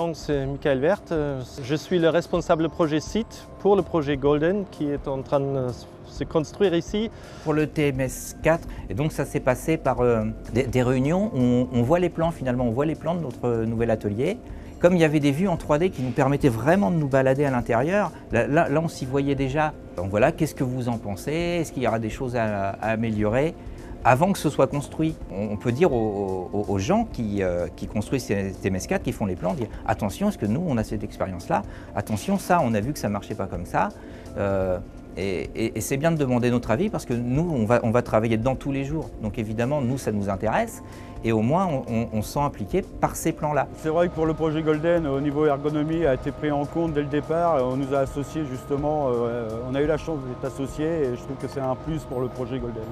nom c'est Michael Werth. Je suis le responsable projet site pour le projet Golden qui est en train de se construire ici. Pour le TMS 4, et donc ça s'est passé par des réunions où on voit les plans finalement, on voit les plans de notre nouvel atelier. Comme il y avait des vues en 3D qui nous permettaient vraiment de nous balader à l'intérieur, là on s'y voyait déjà. Donc voilà, qu'est-ce que vous en pensez? Est-ce qu'il y aura des choses à améliorer avant que ce soit construit? On peut dire aux gens qui construisent ces TMS4, qui font les plans, dire attention, est-ce que nous on a cette expérience-là? Attention, ça on a vu que ça ne marchait pas comme ça. Et c'est bien de demander notre avis parce que nous, on va travailler dedans tous les jours. Donc évidemment, nous, ça nous intéresse et au moins, on se sent impliqué par ces plans-là. C'est vrai que pour le projet Golden, au niveau ergonomie, a été pris en compte dès le départ. On nous a associés justement, on a eu la chance d'être associés et je trouve que c'est un plus pour le projet Golden.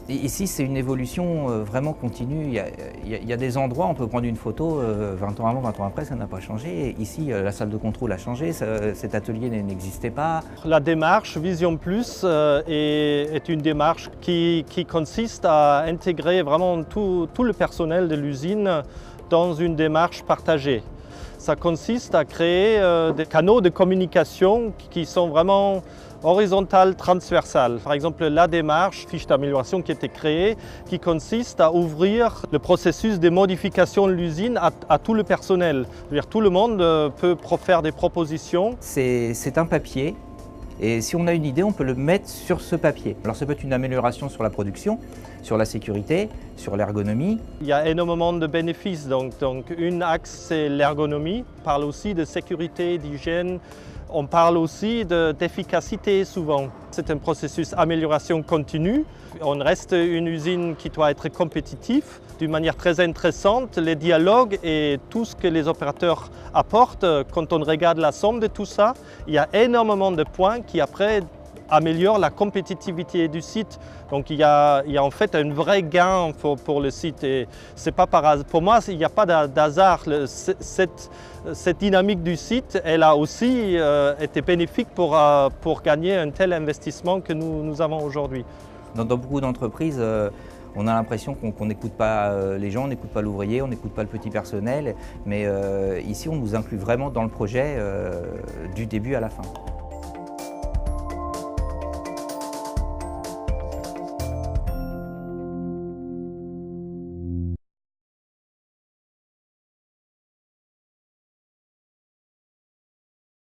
Et ici, c'est une évolution vraiment continue. Il y a des endroits, on peut prendre une photo 20 ans avant, 20 ans après, ça n'a pas changé. Ici, la salle de contrôle a changé, cet atelier n'existait pas. La démarche Vision Plus est une démarche qui consiste à intégrer vraiment tout le personnel de l'usine dans une démarche partagée. Ça consiste à créer des canaux de communication qui sont vraiment horizontale, transversale. Par exemple, la démarche, fiche d'amélioration qui a été créée, qui consiste à ouvrir le processus de modification de l'usine à tout le personnel. C'est-à-dire tout le monde peut faire des propositions. C'est un papier et si on a une idée, on peut le mettre sur ce papier. Alors ça peut être une amélioration sur la production, sur la sécurité, sur l'ergonomie. Il y a énormément de bénéfices. Donc une axe, c'est l'ergonomie. On parle aussi de sécurité, d'hygiène. On parle aussi d'efficacité souvent. C'est un processus d'amélioration continue. On reste une usine qui doit être compétitive. D'une manière très intéressante, les dialogues et tout ce que les opérateurs apportent, quand on regarde la somme de tout ça, il y a énormément de points qui après améliore la compétitivité du site. Donc il y a en fait un vrai gain pour le site et c'est pas par hasard. Pour moi, il n'y a pas d'hasard. Cette dynamique du site, elle a aussi été bénéfique pour gagner un tel investissement que nous avons aujourd'hui. Dans beaucoup d'entreprises, on a l'impression qu'on n'écoute pas les gens, on n'écoute pas l'ouvrier, on n'écoute pas le petit personnel, mais ici on nous inclut vraiment dans le projet du début à la fin.